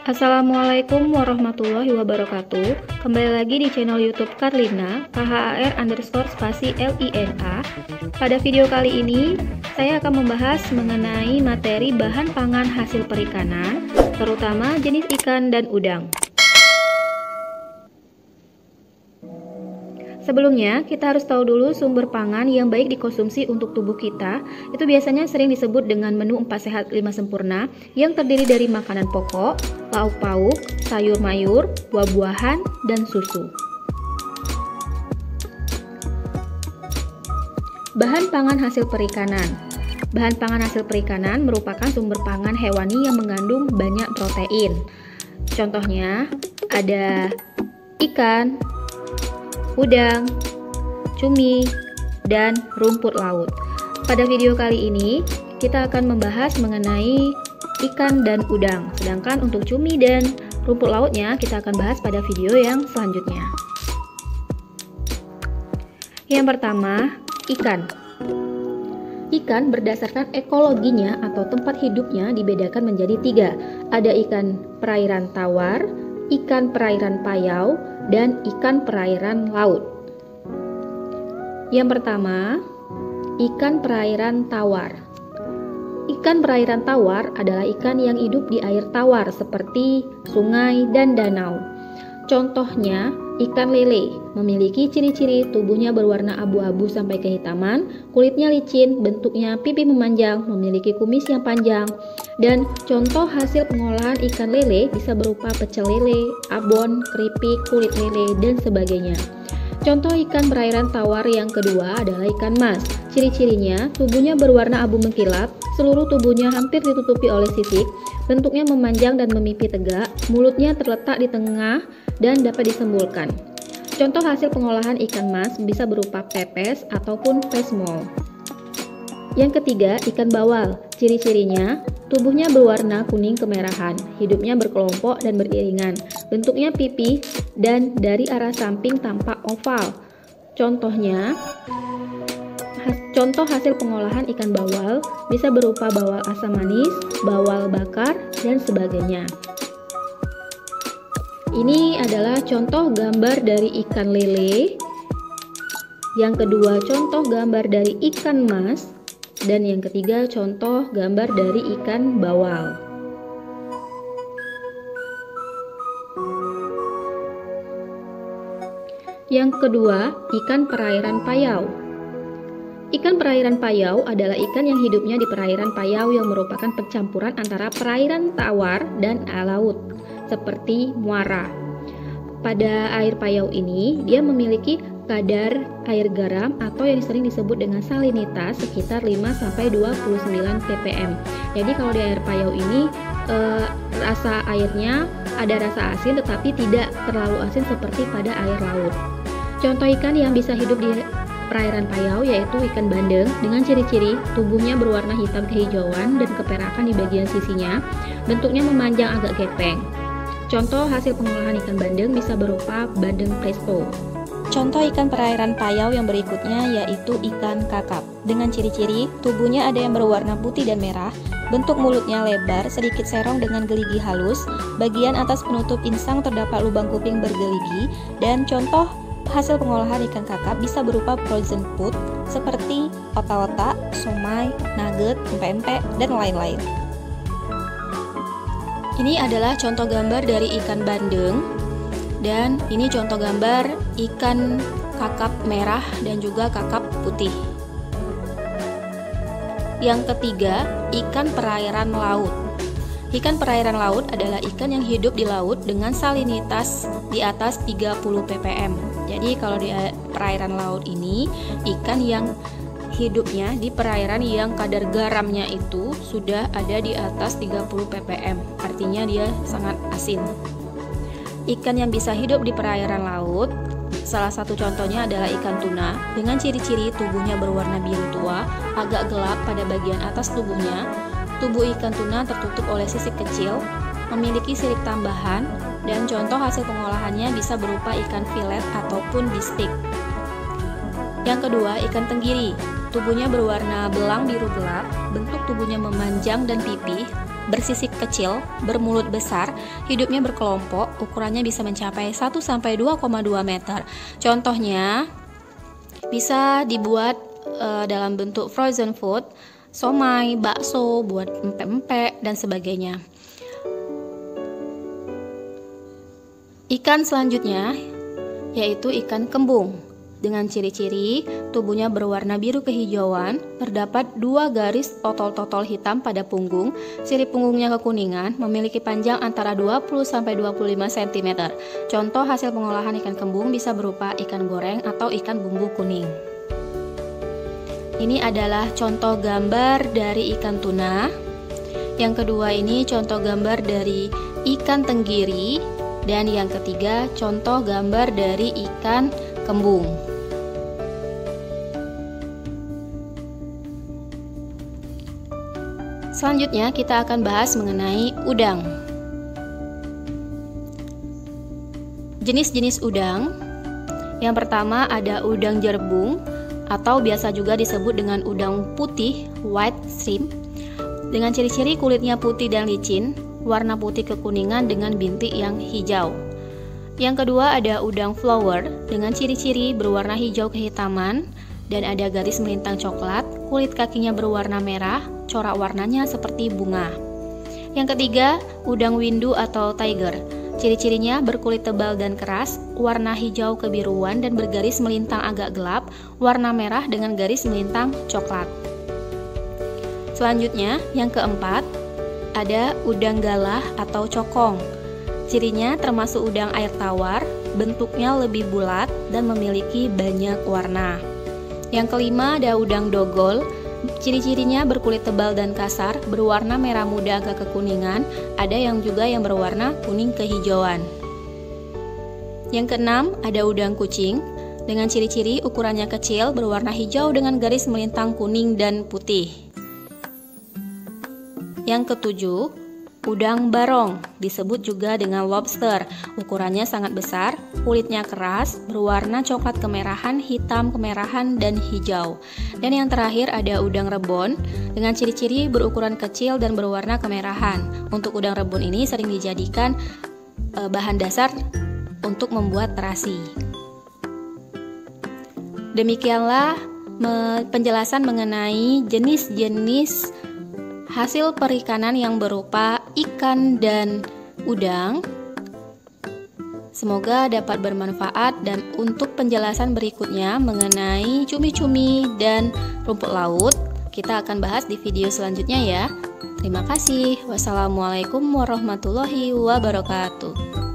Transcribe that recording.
Assalamualaikum warahmatullahi wabarakatuh. Kembali lagi di channel YouTube Karlina, KHAR_spasi LINA. Pada video kali ini, saya akan membahas mengenai materi bahan pangan hasil perikanan, terutama jenis ikan dan udang. Sebelumnya, kita harus tahu dulu sumber pangan yang baik dikonsumsi untuk tubuh kita. Itu biasanya sering disebut dengan menu 4 sehat 5 sempurna yang terdiri dari makanan pokok, lauk pauk, sayur mayur, buah-buahan, dan susu. Bahan pangan hasil perikanan. Bahan pangan hasil perikanan merupakan sumber pangan hewani yang mengandung banyak protein. Contohnya ada ikan, udang, cumi, dan rumput laut. Pada video kali ini, kita akan membahas mengenai ikan dan udang. Sedangkan untuk cumi dan rumput lautnya, kita akan bahas pada video yang selanjutnya. Yang pertama, ikan. Ikan berdasarkan ekologinya atau tempat hidupnya dibedakan menjadi 3. Ada ikan perairan tawar, ikan perairan payau, dan ikan perairan laut. Yang pertama, ikan perairan tawar. Ikan perairan tawar adalah ikan yang hidup di air tawar seperti sungai dan danau. Contohnya, ikan lele memiliki ciri-ciri tubuhnya berwarna abu-abu sampai kehitaman, kulitnya licin, bentuknya pipi memanjang, memiliki kumis yang panjang. Dan contoh hasil pengolahan ikan lele bisa berupa pecel lele, abon, keripik, kulit lele, dan sebagainya. Contoh ikan perairan tawar yang kedua adalah ikan mas. Ciri-cirinya, tubuhnya berwarna abu mengkilap, seluruh tubuhnya hampir ditutupi oleh sisik, bentuknya memanjang dan memipih tegak, mulutnya terletak di tengah dan dapat disembulkan. Contoh hasil pengolahan ikan mas bisa berupa pepes ataupun pesmol. Yang ketiga, ikan bawal. Ciri-cirinya, tubuhnya berwarna kuning kemerahan, hidupnya berkelompok dan beriringan, bentuknya pipih dan dari arah samping tampak oval. Contoh hasil pengolahan ikan bawal bisa berupa bawal asam manis, bawal bakar, dan sebagainya. Ini adalah contoh gambar dari ikan lele. Yang kedua, contoh gambar dari ikan mas. Dan yang ketiga, contoh gambar dari ikan bawal. Yang kedua, ikan perairan payau. Ikan perairan payau adalah ikan yang hidupnya di perairan payau yang merupakan pencampuran antara perairan tawar dan laut, seperti muara. Pada air payau ini, dia memiliki kadar air garam atau yang sering disebut dengan salinitas sekitar 5-29 ppm. Jadi kalau di air payau ini rasa airnya ada rasa asin tetapi tidak terlalu asin seperti pada air laut. Contoh ikan yang bisa hidup di perairan payau yaitu ikan bandeng dengan ciri-ciri tubuhnya berwarna hitam kehijauan dan keperakan di bagian sisinya, bentuknya memanjang agak gepeng. Contoh hasil pengolahan ikan bandeng bisa berupa bandeng presto. Contoh ikan perairan payau yang berikutnya yaitu ikan kakap. Dengan ciri-ciri, tubuhnya ada yang berwarna putih dan merah, bentuk mulutnya lebar, sedikit serong dengan geligi halus, bagian atas penutup insang terdapat lubang kuping bergeligi, dan contoh hasil pengolahan ikan kakap bisa berupa frozen food seperti otak-otak, somai, nugget, empek-empek, dan lain-lain. Ini adalah contoh gambar dari ikan bandeng. Dan ini contoh gambar ikan kakap merah dan juga kakap putih. Yang ketiga, ikan perairan laut. Ikan perairan laut adalah ikan yang hidup di laut dengan salinitas di atas 30 ppm. Jadi kalau di perairan laut ini, ikan yang hidupnya di perairan yang kadar garamnya itu sudah ada di atas 30 ppm. Artinya dia sangat asin. Ikan yang bisa hidup di perairan laut, salah satu contohnya adalah ikan tuna dengan ciri-ciri tubuhnya berwarna biru tua, agak gelap pada bagian atas tubuhnya. Tubuh ikan tuna tertutup oleh sisik kecil, memiliki sirip tambahan, dan contoh hasil pengolahannya bisa berupa ikan filet ataupun bistik. Yang kedua, ikan tenggiri. Tubuhnya berwarna belang biru gelap, bentuk tubuhnya memanjang dan pipih, bersisik kecil, bermulut besar, hidupnya berkelompok, ukurannya bisa mencapai 1-2,2 meter. Contohnya bisa dibuat dalam bentuk frozen food, somai, bakso, buat empek-empek, dan sebagainya. Ikan selanjutnya yaitu ikan kembung. Dengan ciri-ciri tubuhnya berwarna biru kehijauan, terdapat 2 garis totol-totol hitam pada punggung, sirip punggungnya kekuningan, memiliki panjang antara 20-25 cm. Contoh hasil pengolahan ikan kembung bisa berupa ikan goreng atau ikan bumbu kuning. Ini adalah contoh gambar dari ikan tuna. Yang kedua ini contoh gambar dari ikan tenggiri, dan yang ketiga contoh gambar dari ikan kembung. Selanjutnya kita akan bahas mengenai udang. Jenis-jenis udang. Yang pertama ada udang jerbung atau biasa juga disebut dengan udang putih, white shrimp. Dengan ciri-ciri kulitnya putih dan licin, warna putih kekuningan dengan bintik yang hijau. Yang kedua ada udang flower dengan ciri-ciri berwarna hijau kehitaman dan ada garis melintang coklat, kulit kakinya berwarna merah, corak warnanya seperti bunga. Yang ketiga, udang windu atau tiger. Ciri-cirinya berkulit tebal dan keras, warna hijau kebiruan dan bergaris melintang agak gelap, warna merah dengan garis melintang coklat. Selanjutnya, yang keempat, ada udang galah atau cokong. Cirinya termasuk udang air tawar, bentuknya lebih bulat dan memiliki banyak warna. Yang kelima ada udang dogol. Ciri-cirinya berkulit tebal dan kasar, berwarna merah muda agak kekuningan, ada yang juga yang berwarna kuning kehijauan. Yang keenam ada udang kucing. Dengan ciri-ciri ukurannya kecil, berwarna hijau dengan garis melintang kuning dan putih. Yang ketujuh, udang barong, disebut juga dengan lobster. Ukurannya sangat besar, kulitnya keras, berwarna coklat kemerahan, hitam kemerahan, dan hijau. Dan yang terakhir ada udang rebon, dengan ciri-ciri berukuran kecil dan berwarna kemerahan. Untuk udang rebon ini sering dijadikan bahan dasar untuk membuat terasi. Demikianlah penjelasan mengenai jenis-jenis hasil perikanan yang berupa ikan dan udang. Semoga dapat bermanfaat, dan untuk penjelasan berikutnya mengenai cumi-cumi dan rumput laut kita akan bahas di video selanjutnya ya. Terima kasih. Wassalamualaikum warahmatullahi wabarakatuh.